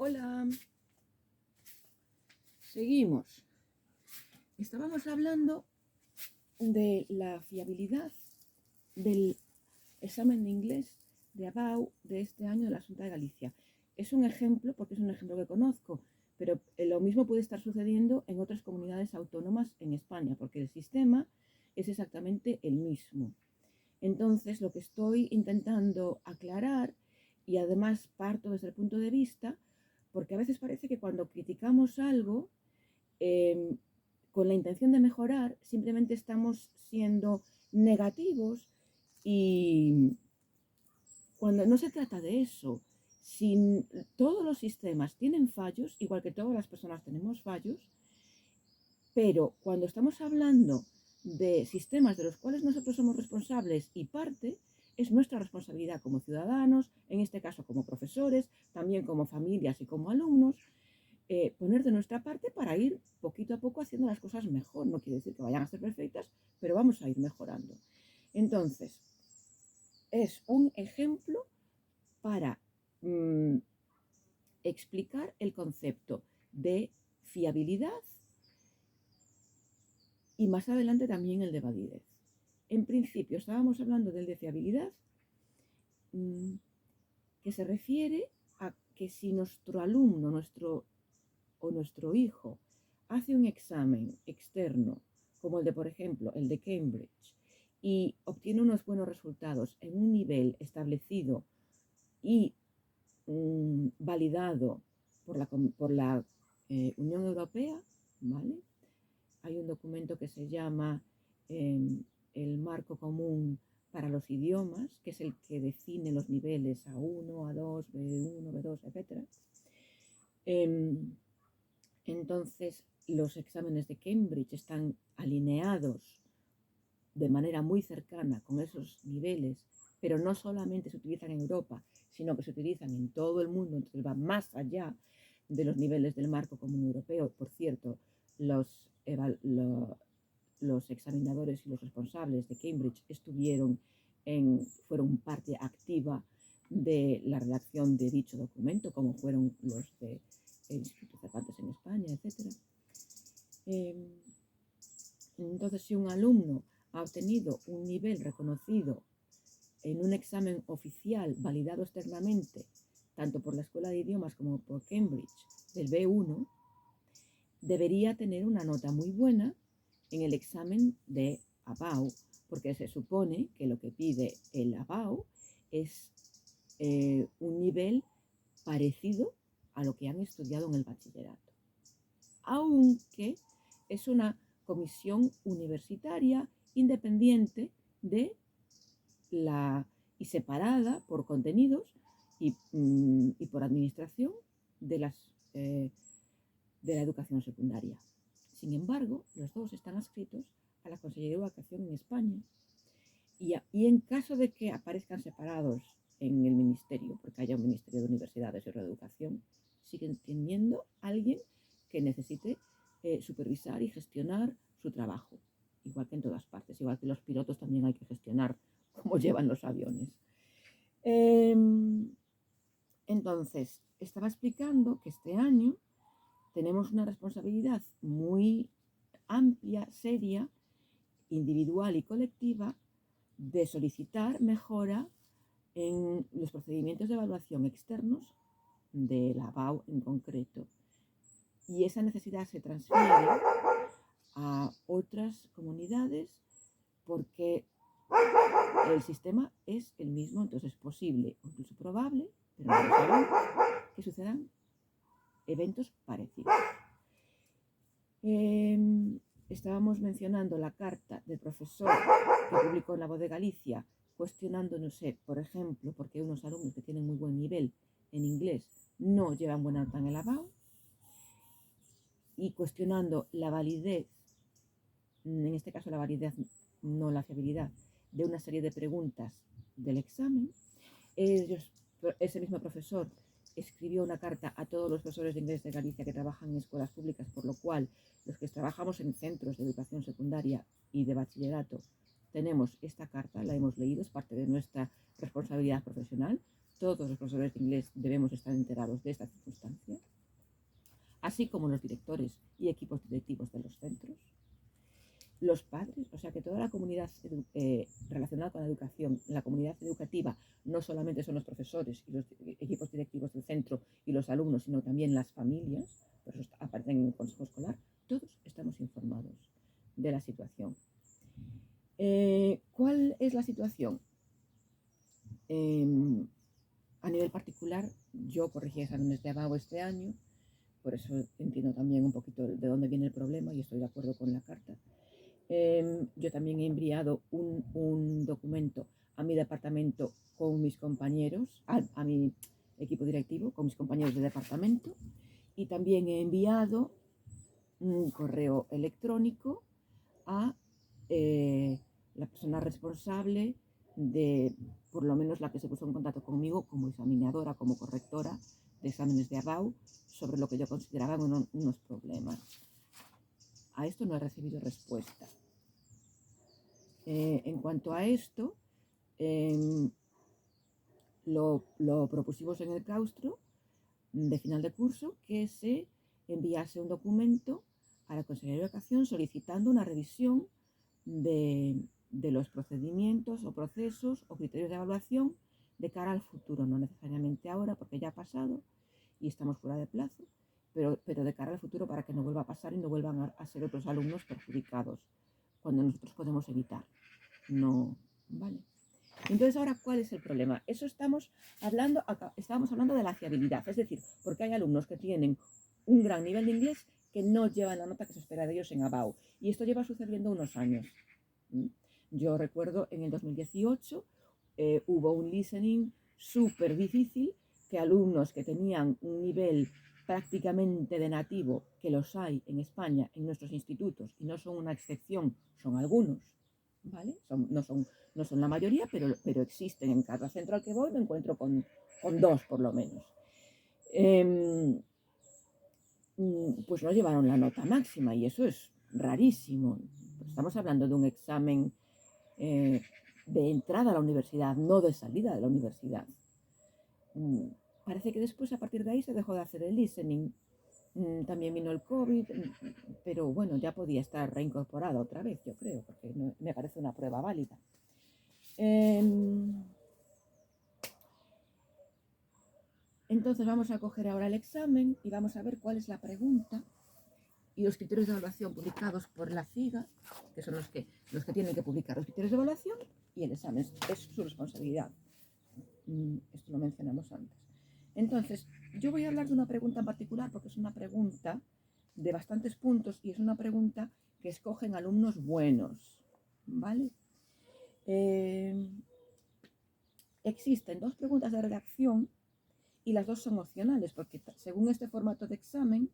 Hola, seguimos. Estábamos hablando de la fiabilidad del examen de inglés de ABAU de este año de la Xunta de Galicia. Es un ejemplo, porque es un ejemplo que conozco, pero lo mismo puede estar sucediendo en otras comunidades autónomas en España, porque el sistema es exactamente el mismo. Entonces, lo que estoy intentando aclarar, y además parto desde el punto de vista, porque a veces parece que cuando criticamos algo, con la intención de mejorar, simplemente estamos siendo negativos y cuando no se trata de eso, si todos los sistemas tienen fallos, igual que todas las personas tenemos fallos, pero cuando estamos hablando de sistemas de los cuales nosotros somos responsables y parte, es nuestra responsabilidad como ciudadanos, en este caso como profesores, también como familias y como alumnos, poner de nuestra parte para ir poquito a poco haciendo las cosas mejor. No quiere decir que vayan a ser perfectas, pero vamos a ir mejorando. Entonces, es un ejemplo para explicar el concepto de fiabilidad y más adelante también el de validez. En principio estábamos hablando del de fiabilidad, que se refiere a que si nuestro alumno o nuestro hijo hace un examen externo, como el de, por ejemplo, el de Cambridge, y obtiene unos buenos resultados en un nivel establecido y validado por la Unión Europea, ¿vale? Hay un documento que se llama el Marco Común para los Idiomas, que es el que define los niveles A1, A2, B1, B2, etc. Entonces, los exámenes de Cambridge están alineados de manera muy cercana con esos niveles, pero no solamente se utilizan en Europa, sino que se utilizan en todo el mundo, entonces va más allá de los niveles del marco común europeo. Por cierto, los examinadores y los responsables de Cambridge fueron parte activa de la redacción de dicho documento, como fueron los de el Instituto Cervantes en España, etc. Entonces, si un alumno ha obtenido un nivel reconocido en un examen oficial validado externamente, tanto por la Escuela de Idiomas como por Cambridge, del B1, debería tener una nota muy buena en el examen de ABAU, porque se supone que lo que pide el ABAU es un nivel parecido a lo que han estudiado en el bachillerato, aunque es una comisión universitaria independiente y separada por contenidos y por administración de la educación secundaria. Sin embargo, los dos están adscritos a la Consejería de Educación en España y en caso de que aparezcan separados en el ministerio, porque haya un ministerio de universidades y reeducación, siguen teniendo alguien que necesite supervisar y gestionar su trabajo, igual que en todas partes, igual que los pilotos también hay que gestionar cómo llevan los aviones. Entonces, estaba explicando que este año tenemos una responsabilidad muy amplia, seria, individual y colectiva de solicitar mejora en los procedimientos de evaluación externos de la ABAU en concreto. Y esa necesidad se transfiere a otras comunidades porque el sistema es el mismo, entonces es posible, incluso probable, pero no lo sabemos, que sucedan eventos parecidos. Estábamos mencionando la carta del profesor que publicó en La Voz de Galicia, cuestionando, no sé, por ejemplo, porque unos alumnos que tienen muy buen nivel en inglés no llevan buena nota en el ABAU, y cuestionando la validez, en este caso la validez, no la fiabilidad, de una serie de preguntas del examen. Ese mismo profesor escribió una carta a todos los profesores de inglés de Galicia que trabajan en escuelas públicas, por lo cual los que trabajamos en centros de educación secundaria y de bachillerato tenemos esta carta, la hemos leído, es parte de nuestra responsabilidad profesional. todos los profesores de inglés debemos estar enterados de esta circunstancia, así como los directores y equipos directivos de los centros, los padres, o sea que toda la comunidad relacionada con la educación, la comunidad educativa, no solamente son los profesores y los equipos directivos del centro y los alumnos, sino también las familias, por eso aparecen en el consejo escolar, todos estamos informados de la situación. ¿Cuál es la situación? A nivel particular, yo corregí exámenes de ABAU este año, por eso entiendo también un poquito de dónde viene el problema y estoy de acuerdo con la carta. Yo también he enviado un documento a mi departamento con mis compañeros, a mi equipo directivo, con mis compañeros de departamento, y también he enviado un correo electrónico a la persona responsable de, por lo menos la que se puso en contacto conmigo como examinadora, como correctora de exámenes de ABAU, sobre lo que yo consideraba unos problemas. A esto no he recibido respuesta. En cuanto a esto, lo propusimos en el claustro de final de curso que se enviase un documento a la Consejería de Educación solicitando una revisión de los procedimientos o procesos o criterios de evaluación de cara al futuro, no necesariamente ahora porque ya ha pasado y estamos fuera de plazo, pero de cara al futuro para que no vuelva a pasar y no vuelvan a ser otros alumnos perjudicados cuando nosotros podemos evitar. No, ¿vale? Entonces, ahora, ¿cuál es el problema? Eso estábamos hablando de la fiabilidad, es decir, porque hay alumnos que tienen un gran nivel de inglés que no llevan la nota que se espera de ellos en ABAU. Y esto lleva sucediendo unos años. Yo recuerdo en el 2018 hubo un listening súper difícil que alumnos que tenían un nivel prácticamente de nativo, que los hay en España, en nuestros institutos, y no son una excepción, son algunos, ¿vale? No son la mayoría, pero existen. En cada centro al que voy me encuentro con dos, por lo menos. Pues no llevaron la nota máxima y eso es rarísimo. Estamos hablando de un examen de entrada a la universidad, no de salida de la universidad. Parece que después, a partir de ahí, se dejó de hacer el listening. También vino el COVID, pero bueno, ya podía estar reincorporada otra vez, yo creo, porque me parece una prueba válida. Entonces vamos a coger ahora el examen y vamos a ver cuál es la pregunta y los criterios de evaluación publicados por la CIGA, que son los que tienen que publicar los criterios de evaluación, y el examen es su responsabilidad. Esto lo mencionamos antes. Entonces, yo voy a hablar de una pregunta en particular porque es una pregunta de bastantes puntos y es una pregunta que escogen alumnos buenos, ¿vale? Existen dos preguntas de redacción y las dos son opcionales porque según este formato de examen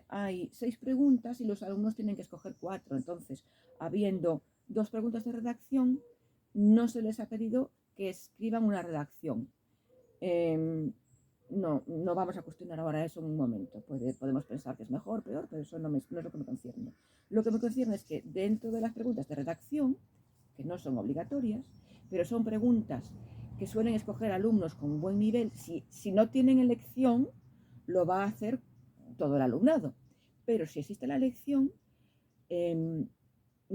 hay 6 preguntas y los alumnos tienen que escoger 4. Entonces, habiendo 2 preguntas de redacción, no se les ha pedido que escriban una redacción. No vamos a cuestionar ahora eso en un momento. Podemos pensar que es mejor, peor, pero eso no es lo que me concierne. Lo que me concierne es que dentro de las preguntas de redacción, que no son obligatorias, pero son preguntas que suelen escoger alumnos con buen nivel, si no tienen elección, lo va a hacer todo el alumnado. Pero si existe la elección, un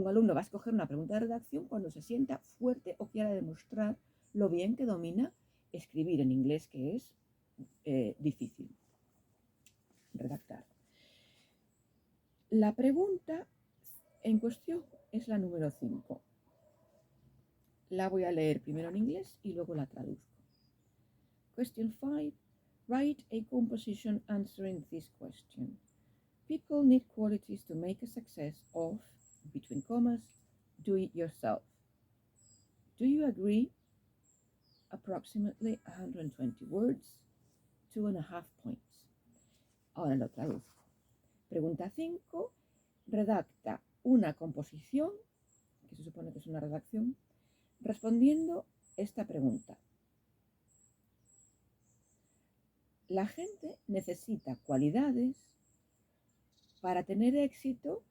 alumno va a escoger una pregunta de redacción cuando se sienta fuerte o quiera demostrar lo bien que domina escribir en inglés, que es difícil redactar. La pregunta en cuestión es la número 5. La voy a leer primero en inglés y luego la traduzco. Question 5. Write a composition answering this question. People need qualities to make a success of, between commas, do it yourself. Do you agree? Approximately 120 words, 2.5 points. Ahora lo traduzco. Pregunta 5. Redacta una composición, que se supone que es una redacción, respondiendo esta pregunta. La gente necesita cualidades para tener éxito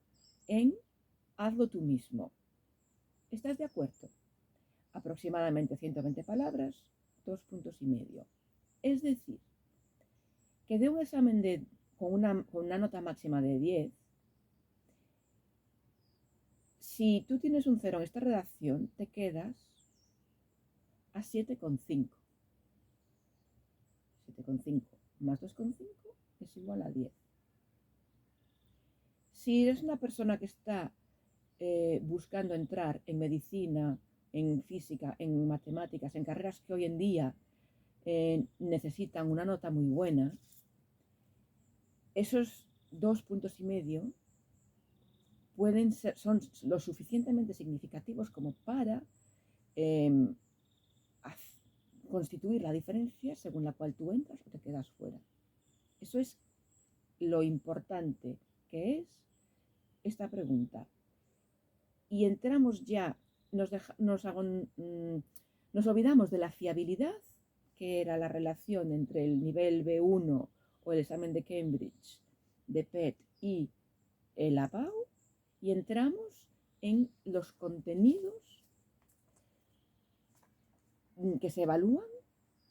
en hazlo tú mismo. ¿Estás de acuerdo? Aproximadamente 120 palabras, 2,5 puntos. Es decir, que de un examen con una nota máxima de 10, si tú tienes un 0 en esta redacción, te quedas a 7,5. 7,5 más 2,5 es igual a 10. Si eres una persona que está buscando entrar en medicina, en física, en matemáticas, en carreras que hoy en día necesitan una nota muy buena, esos 2,5 puntos son lo suficientemente significativos como para constituir la diferencia según la cual tú entras o te quedas fuera. Eso es lo importante que es esta pregunta. Y entramos ya, nos olvidamos de la fiabilidad, que era la relación entre el nivel B1 o el examen de Cambridge, de PET y el ABAU, y entramos en los contenidos que se evalúan,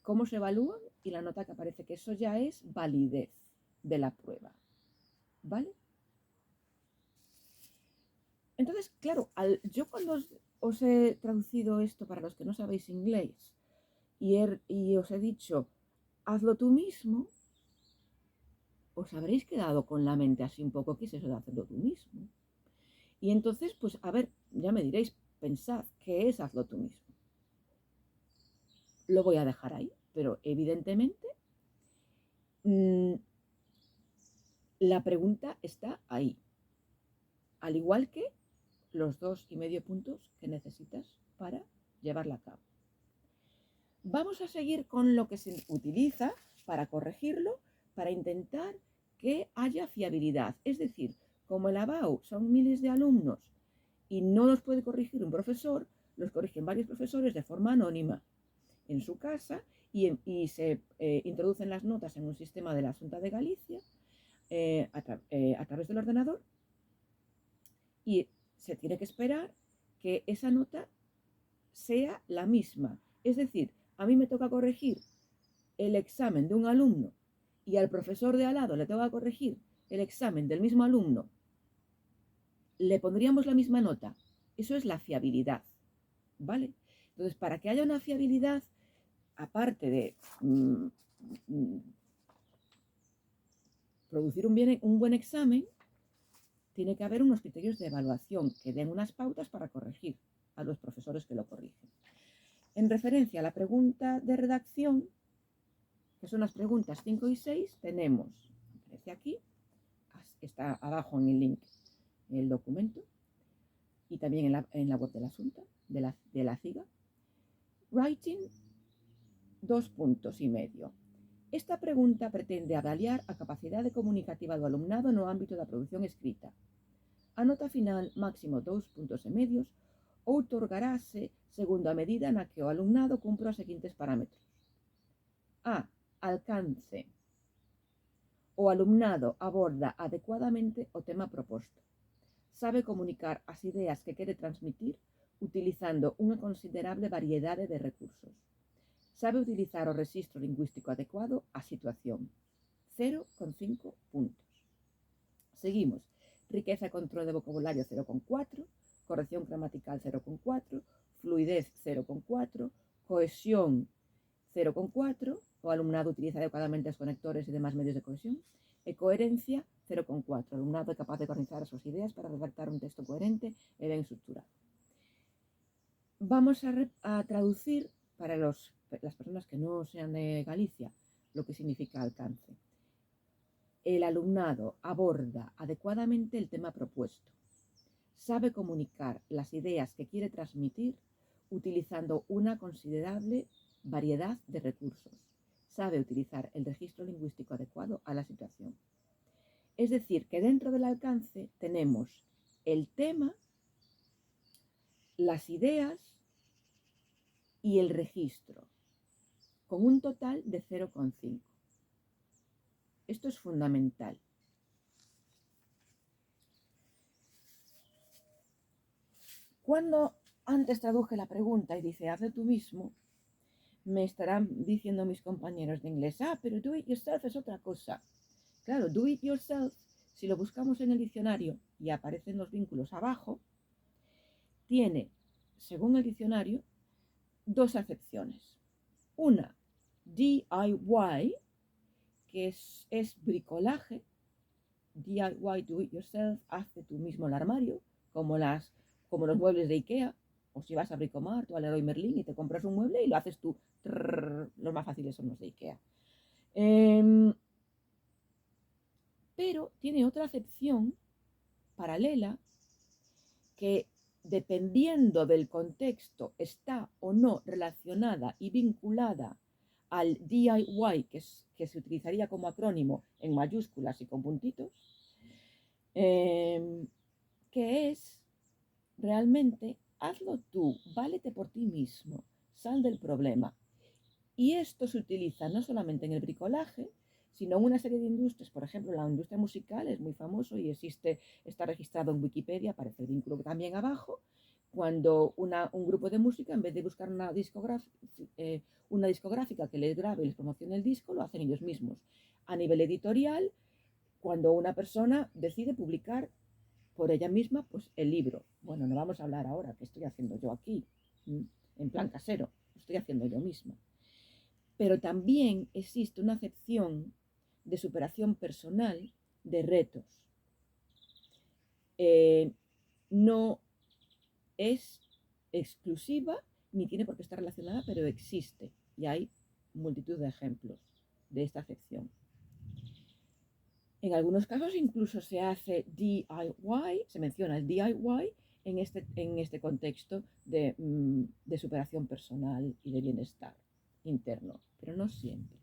cómo se evalúan y la nota que aparece, que eso ya es validez de la prueba, ¿vale? Entonces, claro, yo cuando os he traducido esto para los que no sabéis inglés y os he dicho, hazlo tú mismo, os habréis quedado con la mente así un poco, ¿qué es eso de hacerlo tú mismo? Y entonces, pues, a ver, ya me diréis, pensad, ¿qué es hazlo tú mismo? Lo voy a dejar ahí, pero evidentemente la pregunta está ahí, al igual que los 2,5 puntos que necesitas para llevarla a cabo. Vamos a seguir con lo que se utiliza para corregirlo, para intentar que haya fiabilidad. Es decir, como el ABAU son miles de alumnos y no los puede corregir un profesor, los corrigen varios profesores de forma anónima en su casa y se introducen las notas en un sistema de la Xunta de Galicia a través del ordenador, y se tiene que esperar que esa nota sea la misma. Es decir, a mí me toca corregir el examen de un alumno y al profesor de al lado le toca corregir el examen del mismo alumno, le pondríamos la misma nota. Eso es la fiabilidad, ¿vale? Entonces, para que haya una fiabilidad, aparte de producir un buen examen, tiene que haber unos criterios de evaluación que den unas pautas para corregir a los profesores que lo corrigen. En referencia a la pregunta de redacción, que son las preguntas 5 y 6, tenemos, aparece aquí, está abajo en el link, en el documento, y también en la web de la Xunta, de la CIGA. Writing, 2,5 puntos. Esta pregunta pretende avaliar a capacidade comunicativa do alumnado no ámbito da produción escrita. A nota final, máximo 2,5 puntos, outorgarase segundo a medida na que o alumnado cumpra os seguintes parámetros. A. Alcance. O alumnado aborda adecuadamente o tema proposto. Sabe comunicar as ideas que quere transmitir utilizando unha considerable variedade de recursos. Sabe utilizar o rexistro lingüístico adecuado á situación. 0,5 puntos. Seguimos. Riqueza e control de vocabulario 0,4, corrección gramatical 0,4, fluidez 0,4, cohesión 0,4, o alumnado utiliza adecuadamente os conectores e demás medios de cohesión, e coherencia 0,4, alumnado é capaz de organizar as súas ideas para redactar un texto coherente e ben estructurado. Vamos a traducir para las personas que no sean de Galicia lo que significa alcance. El alumnado aborda adecuadamente el tema propuesto. Sabe comunicar las ideas que quiere transmitir utilizando una considerable variedad de recursos. Sabe utilizar el registro lingüístico adecuado a la situación. Es decir, que dentro del alcance tenemos el tema, las ideas y el registro, con un total de 0,5. Esto es fundamental. Cuando antes traduje la pregunta y dice, hazlo tú mismo, me estarán diciendo mis compañeros de inglés, pero do it yourself es otra cosa. Claro, do it yourself, si lo buscamos en el diccionario y aparecen los vínculos abajo, tiene, según el diccionario, dos acepciones. Una, DIY, que es bricolaje. DIY, do it yourself, hazte tú mismo el armario, como los muebles de Ikea, o si vas a Bricomart o al Leroy Merlin y te compras un mueble y lo haces tú. Los más fáciles son los de Ikea. Pero tiene otra acepción paralela que, dependiendo del contexto, está o no relacionada y vinculada al DIY, que se utilizaría como acrónimo en mayúsculas y con puntitos, que es realmente hazlo tú, válete por ti mismo, sal del problema. Y esto se utiliza no solamente en el bricolaje, sino en una serie de industrias. Por ejemplo, la industria musical es muy famoso y está registrado en Wikipedia, aparece el vínculo también abajo, cuando un grupo de música, en vez de buscar una discográfica que les grabe y les promocione el disco, lo hacen ellos mismos. A nivel editorial, cuando una persona decide publicar por ella misma pues el libro. Bueno, no vamos a hablar ahora, que estoy haciendo yo aquí, en plan casero, lo estoy haciendo yo misma. Pero también existe una acepción de superación personal de retos. No es exclusiva ni tiene por qué estar relacionada, pero existe. Y hay multitud de ejemplos de esta acepción. En algunos casos incluso se hace DIY, se menciona el DIY en este contexto de superación personal y de bienestar interno, pero no siempre.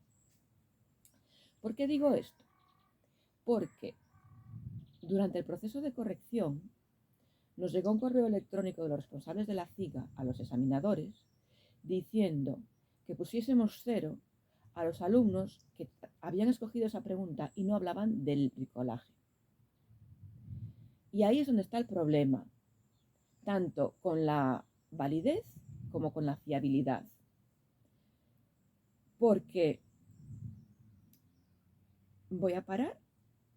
¿Por qué digo esto? Porque durante el proceso de corrección nos llegó un correo electrónico de los responsables de la CIGA a los examinadores diciendo que pusiésemos 0 a los alumnos que habían escogido esa pregunta y no hablaban del bricolaje. Y ahí es donde está el problema, tanto con la validez como con la fiabilidad. Porque voy a parar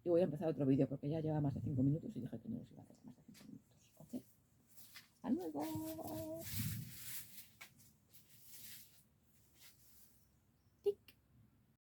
y voy a empezar otro vídeo porque ya lleva más de 5 minutos y dije que no los iba a hacer más de 5 minutos. ¿Ok? ¡Hasta luego!